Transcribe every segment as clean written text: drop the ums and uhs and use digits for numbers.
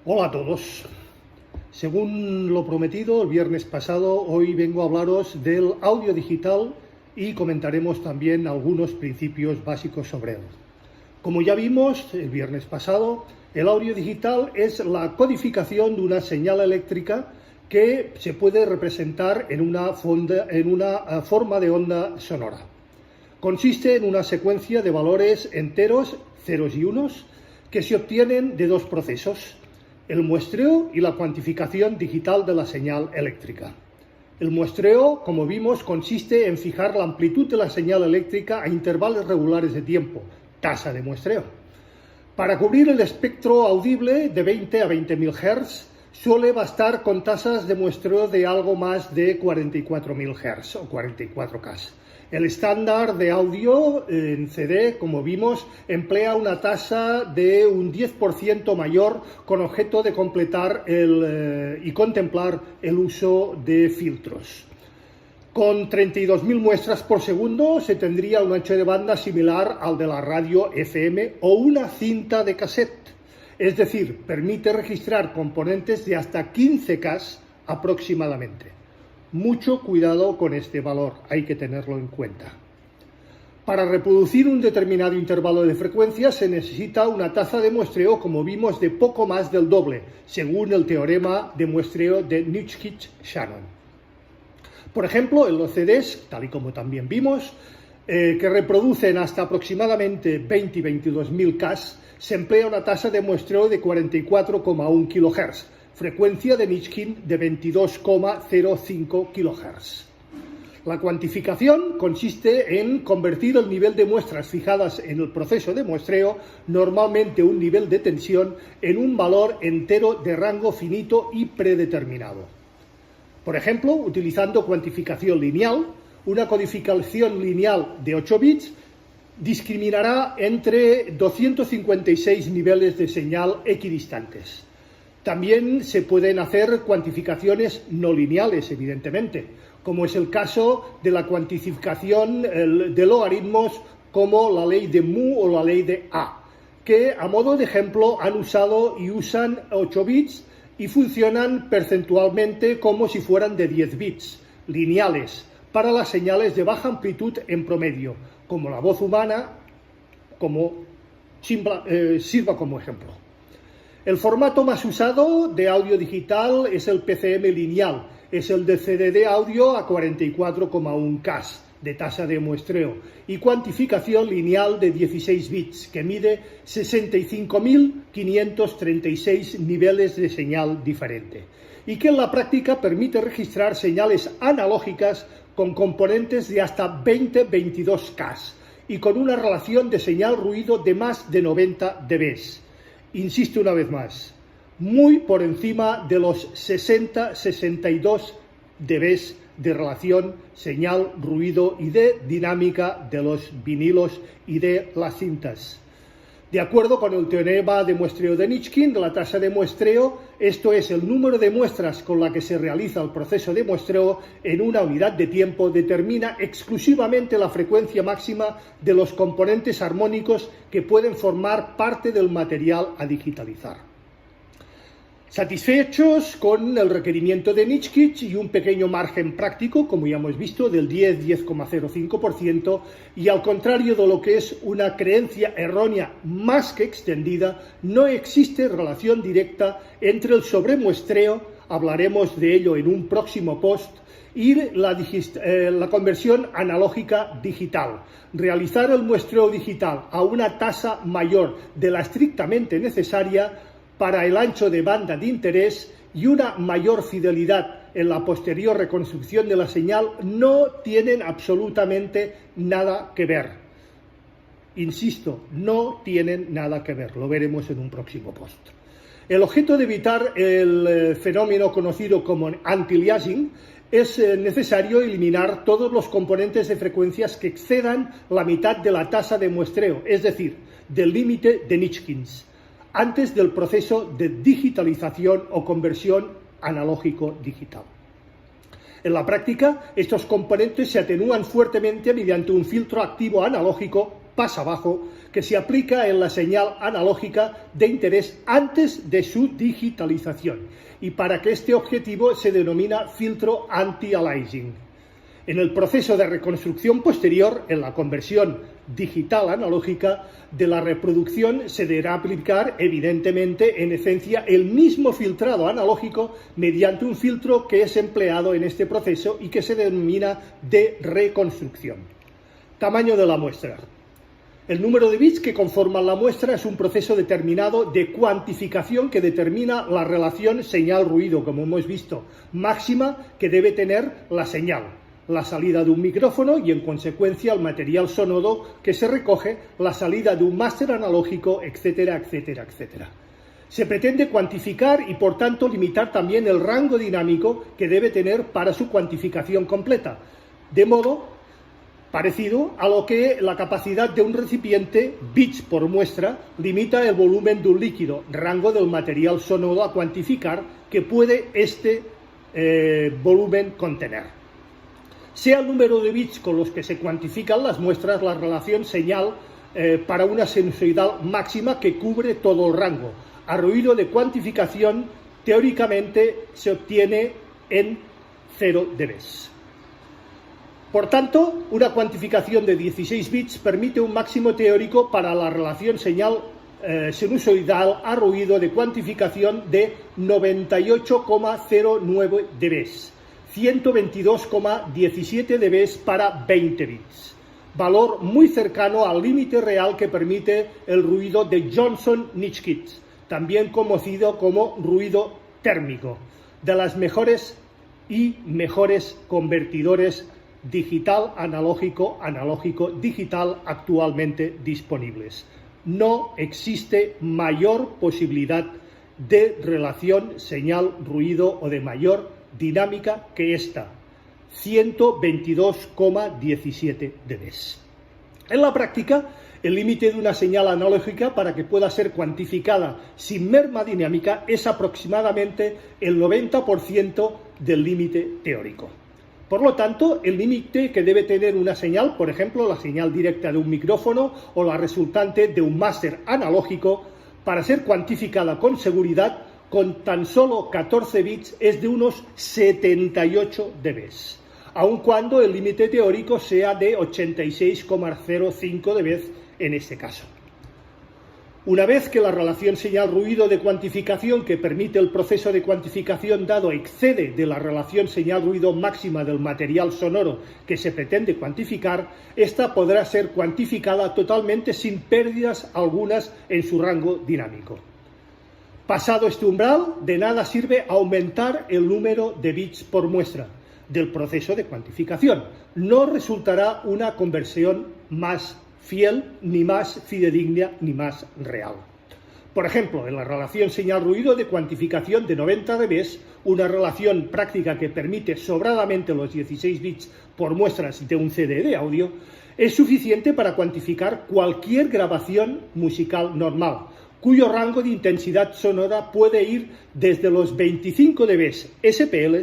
Hola a todos. Según lo prometido el viernes pasado, hoy vengo a hablaros del audio digital y comentaremos también algunos principios básicos sobre él. Como ya vimos el viernes pasado, el audio digital es la codificación de una señal eléctrica que se puede representar en una forma de onda sonora. Consiste en una secuencia de valores enteros, ceros y unos, que se obtienen de dos procesos: el muestreo y la cuantificación digital de la señal eléctrica. El muestreo, como vimos, consiste en fijar la amplitud de la señal eléctrica a intervalos regulares de tiempo, tasa de muestreo. Para cubrir el espectro audible de 20 a 20.000 Hz, suele bastar con tasas de muestreo de algo más de 44.000 Hz o 44K. El estándar de audio en CD, como vimos, emplea una tasa de un 10% mayor con objeto de completar y contemplar el uso de filtros. Con 32.000 muestras por segundo se tendría un ancho de banda similar al de la radio FM o una cinta de cassette. Es decir, permite registrar componentes de hasta 15K aproximadamente. Mucho cuidado con este valor, hay que tenerlo en cuenta. Para reproducir un determinado intervalo de frecuencia se necesita una tasa de muestreo, como vimos, de poco más del doble, según el teorema de muestreo de Nitschke-Shannon. Por ejemplo, en los CDs, tal y como también vimos, que reproducen hasta aproximadamente 20 y 22.000 K, se emplea una tasa de muestreo de 44,1 kHz, frecuencia de Nitschke de 22,05 kHz. La cuantificación consiste en convertir el nivel de muestras fijadas en el proceso de muestreo, normalmente un nivel de tensión, en un valor entero de rango finito y predeterminado. Por ejemplo, utilizando cuantificación lineal, una codificación lineal de 8 bits discriminará entre 256 niveles de señal equidistantes. También se pueden hacer cuantificaciones no lineales, evidentemente, como es el caso de la cuantificación de logaritmos como la ley de Mu o la ley de A, que a modo de ejemplo han usado y usan 8 bits y funcionan percentualmente como si fueran de 10 bits, lineales, para las señales de baja amplitud en promedio, como la voz humana, sirva como ejemplo. El formato más usado de audio digital es el PCM lineal, es el de CD de audio a 44,1K de tasa de muestreo y cuantificación lineal de 16 bits, que mide 65.536 niveles de señal diferente, y que en la práctica permite registrar señales analógicas con componentes de hasta 20-22K y con una relación de señal-ruido de más de 90 dB. Insisto una vez más, muy por encima de los 60-62 dB de relación señal-ruido y de dinámica de los vinilos y de las cintas. De acuerdo con el teorema de muestreo de Nitschke, de la tasa de muestreo, esto es el número de muestras con la que se realiza el proceso de muestreo en una unidad de tiempo, determina exclusivamente la frecuencia máxima de los componentes armónicos que pueden formar parte del material a digitalizar. Satisfechos con el requerimiento de Nitschke y un pequeño margen práctico, como ya hemos visto, del 10,05%, y al contrario de lo que es una creencia errónea más que extendida, no existe relación directa entre el sobremuestreo, hablaremos de ello en un próximo post, y la conversión analógica digital. Realizar el muestreo digital a una tasa mayor de la estrictamente necesaria para el ancho de banda de interés y una mayor fidelidad en la posterior reconstrucción de la señal no tienen absolutamente nada que ver. Insisto, no tienen nada que ver, lo veremos en un próximo post. El objeto de evitar el fenómeno conocido como anti-aliasing es necesario eliminar todos los componentes de frecuencias que excedan la mitad de la tasa de muestreo, es decir, del límite de Nitschke, antes del proceso de digitalización o conversión analógico-digital. En la práctica, estos componentes se atenúan fuertemente mediante un filtro activo analógico pasa abajo que se aplica en la señal analógica de interés antes de su digitalización y para que este objetivo se denomina filtro anti-aliasing. En el proceso de reconstrucción posterior, en la conversión digital analógica de la reproducción, se deberá aplicar evidentemente en esencia el mismo filtrado analógico mediante un filtro que es empleado en este proceso y que se denomina de reconstrucción. Tamaño de la muestra. El número de bits que conforman la muestra es un proceso determinado de cuantificación que determina la relación señal-ruido, como hemos visto, máxima que debe tener la señal, la salida de un micrófono y, en consecuencia, el material sonoro que se recoge, la salida de un máster analógico, etcétera, etcétera, etcétera. Se pretende cuantificar y, por tanto, limitar también el rango dinámico que debe tener para su cuantificación completa, de modo parecido a lo que la capacidad de un recipiente, bits por muestra, limita el volumen de un líquido, rango del material sonoro a cuantificar que puede este volumen contener. Sea el número de bits con los que se cuantifican las muestras la relación señal para una sinusoidal máxima que cubre todo el rango. A ruido de cuantificación, teóricamente se obtiene en 0 dB. Por tanto, una cuantificación de 16 bits permite un máximo teórico para la relación señal sinusoidal a ruido de cuantificación de 98,09 dB. 122,17 dB para 20 bits, valor muy cercano al límite real que permite el ruido de Johnson-Nikic, también conocido como ruido térmico, de las mejores convertidores digital analógico, analógico digital actualmente disponibles. No existe mayor posibilidad de relación señal-ruido o de mayor dinámica que esta, 122,17 dB. En la práctica, el límite de una señal analógica para que pueda ser cuantificada sin merma dinámica es aproximadamente el 90% del límite teórico. Por lo tanto, el límite que debe tener una señal, por ejemplo, la señal directa de un micrófono o la resultante de un máster analógico, para ser cuantificada con seguridad, con tan solo 14 bits es de unos 78 dB, aun cuando el límite teórico sea de 86,05 dB en este caso. Una vez que la relación señal-ruido de cuantificación que permite el proceso de cuantificación dado excede de la relación señal-ruido máxima del material sonoro que se pretende cuantificar, esta podrá ser cuantificada totalmente sin pérdidas algunas en su rango dinámico. Pasado este umbral, de nada sirve aumentar el número de bits por muestra del proceso de cuantificación. No resultará una conversión más fiel, ni más fidedigna, ni más real. Por ejemplo, en la relación señal-ruido de cuantificación de 90 dB, una relación práctica que permite sobradamente los 16 bits por muestras de un CD de audio, es suficiente para cuantificar cualquier grabación musical normal, cuyo rango de intensidad sonora puede ir desde los 25 dB SPL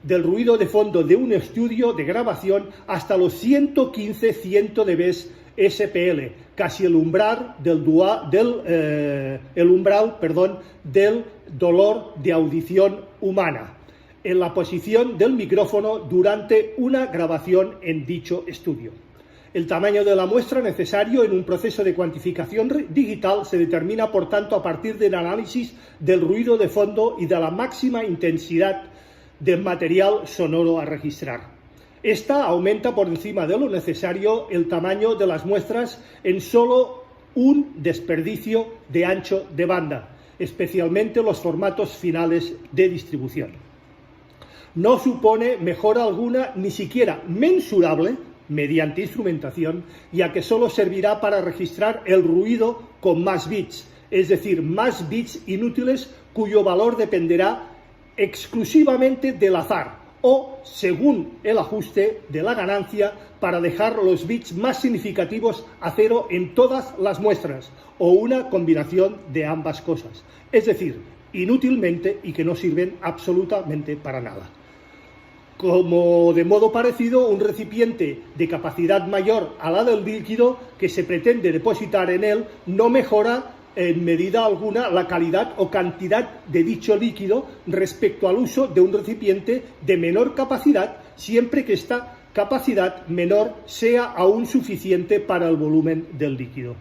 del ruido de fondo de un estudio de grabación hasta los 115-100 dB SPL, casi el umbral del dolor de audición humana, en la posición del micrófono durante una grabación en dicho estudio. El tamaño de la muestra necesario en un proceso de cuantificación digital se determina, por tanto, a partir del análisis del ruido de fondo y de la máxima intensidad del material sonoro a registrar. Esta aumenta por encima de lo necesario el tamaño de las muestras en solo un desperdicio de ancho de banda, especialmente los formatos finales de distribución. No supone mejora alguna, ni siquiera mensurable, mediante instrumentación, ya que solo servirá para registrar el ruido con más bits, es decir, más bits inútiles cuyo valor dependerá exclusivamente del azar o según el ajuste de la ganancia para dejar los bits más significativos a cero en todas las muestras o una combinación de ambas cosas, es decir, inútilmente y que no sirven absolutamente para nada. Como de modo parecido, un recipiente de capacidad mayor a la del líquido que se pretende depositar en él no mejora en medida alguna la calidad o cantidad de dicho líquido respecto al uso de un recipiente de menor capacidad, siempre que esta capacidad menor sea aún suficiente para el volumen del líquido.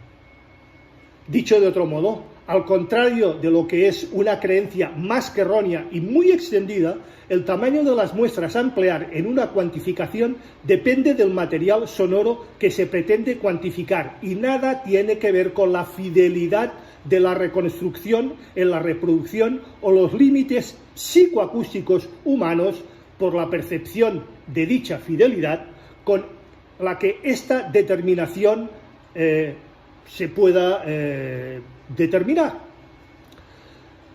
Dicho de otro modo, al contrario de lo que es una creencia más que errónea y muy extendida, el tamaño de las muestras a emplear en una cuantificación depende del material sonoro que se pretende cuantificar y nada tiene que ver con la fidelidad de la reconstrucción en la reproducción o los límites psicoacústicos humanos por la percepción de dicha fidelidad con la que esta determinación se pueda determinar.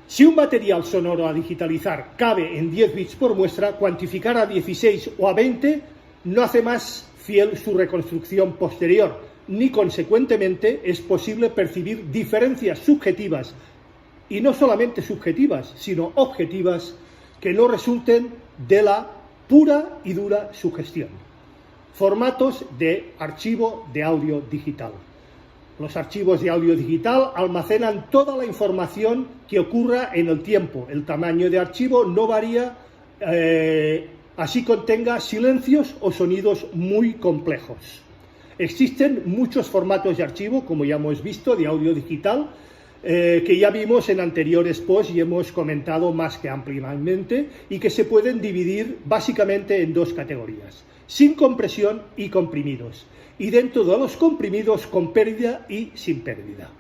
Si un material sonoro a digitalizar cabe en 10 bits por muestra, cuantificar a 16 o a 20 no hace más fiel su reconstrucción posterior, ni consecuentemente es posible percibir diferencias subjetivas, y no solamente subjetivas, sino objetivas, que no resulten de la pura y dura sugestión. Formatos de archivo de audio digital. Los archivos de audio digital almacenan toda la información que ocurra en el tiempo. El tamaño de archivo no varía, así contenga silencios o sonidos muy complejos. Existen muchos formatos de archivo, como ya hemos visto, de audio digital, que ya vimos en anteriores posts y hemos comentado más que ampliamente, y que se pueden dividir básicamente en dos categorías: sin compresión y comprimidos. Y dentro de los comprimidos con pérdida y sin pérdida.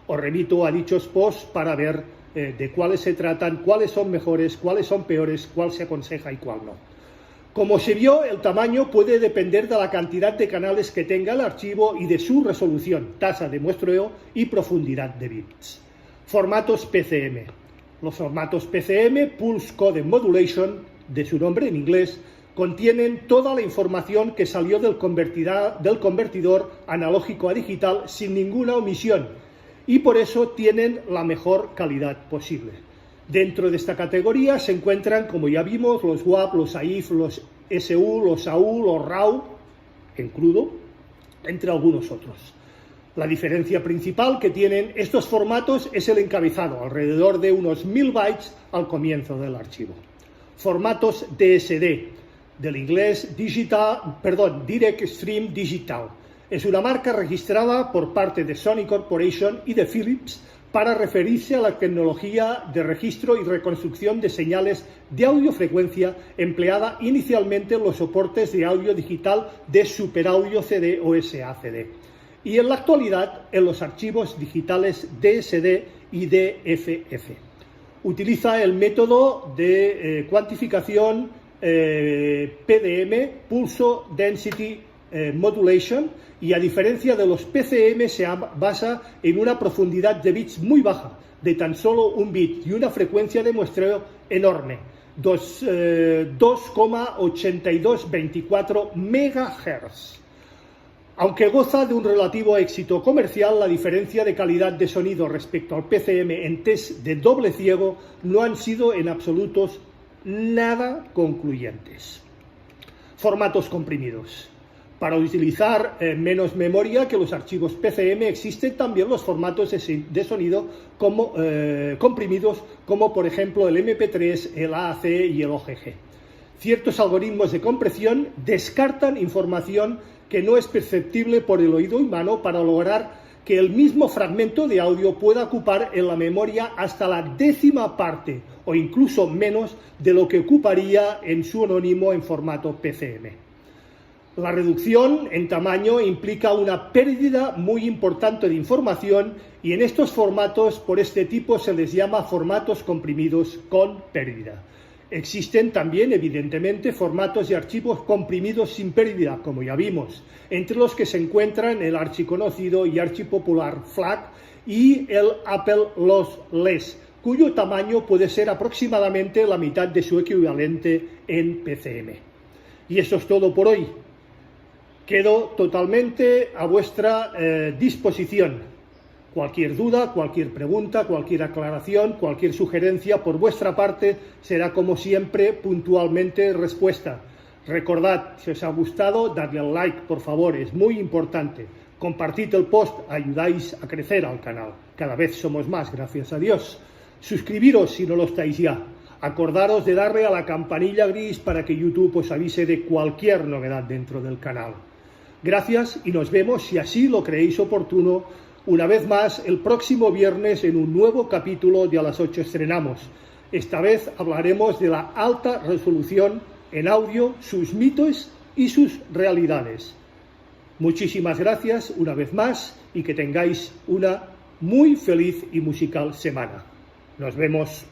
Os remito a dichos posts para ver de cuáles se tratan, cuáles son mejores, cuáles son peores, cuál se aconseja y cuál no. Como se vio, el tamaño puede depender de la cantidad de canales que tenga el archivo y de su resolución, tasa de muestreo y profundidad de bits. Formatos PCM. Los formatos PCM, Pulse Code Modulation, de su nombre en inglés, contienen toda la información que salió del convertidor analógico a digital sin ninguna omisión y por eso tienen la mejor calidad posible. Dentro de esta categoría se encuentran, como ya vimos, los WAV, los AIF, los SU, los AU, los RAW en crudo, entre algunos otros. La diferencia principal que tienen estos formatos es el encabezado, alrededor de unos 1000 bytes al comienzo del archivo. Formatos DSD, del inglés Direct Stream Digital. Es una marca registrada por parte de Sony Corporation y de Philips para referirse a la tecnología de registro y reconstrucción de señales de audiofrecuencia empleada inicialmente en los soportes de audio digital de superaudio CD o SA-CD y en la actualidad en los archivos digitales DSD y DFF. Utiliza el método de cuantificación PDM, Pulse Density Modulation, y a diferencia de los PCM se basa en una profundidad de bits muy baja, de tan solo un bit, y una frecuencia de muestreo enorme, 2,8224 MHz. Aunque goza de un relativo éxito comercial, la diferencia de calidad de sonido respecto al PCM en test de doble ciego no han sido en absolutos nada concluyentes. Formatos comprimidos. Para utilizar menos memoria que los archivos PCM existen también los formatos de sonido comprimidos, como por ejemplo el MP3, el AAC y el OGG. Ciertos algoritmos de compresión descartan información que no es perceptible por el oído humano para lograr que el mismo fragmento de audio pueda ocupar en la memoria hasta la 10ª parte o incluso menos de lo que ocuparía en su anónimo en formato PCM. La reducción en tamaño implica una pérdida muy importante de información y en estos formatos por este tipo se les llama formatos comprimidos con pérdida. Existen también, evidentemente, formatos de archivos comprimidos sin pérdida, como ya vimos, entre los que se encuentran el archiconocido y archipopular FLAC y el Apple Lossless, cuyo tamaño puede ser aproximadamente la mitad de su equivalente en PCM. Y eso es todo por hoy. Quedo totalmente a vuestra disposición. Cualquier duda, cualquier pregunta, cualquier aclaración, cualquier sugerencia por vuestra parte será como siempre puntualmente respuesta. Recordad, si os ha gustado, dadle al like, por favor, es muy importante. Compartid el post, ayudáis a crecer al canal. Cada vez somos más, gracias a Dios. Suscribiros si no lo estáis ya. Acordaros de darle a la campanilla gris para que YouTube os avise de cualquier novedad dentro del canal. Gracias y nos vemos, si así lo creéis oportuno, una vez más el próximo viernes en un nuevo capítulo de A las 8 estrenamos. Esta vez hablaremos de la alta resolución en audio, sus mitos y sus realidades. Muchísimas gracias una vez más y que tengáis una muy feliz y musical semana. Nos vemos.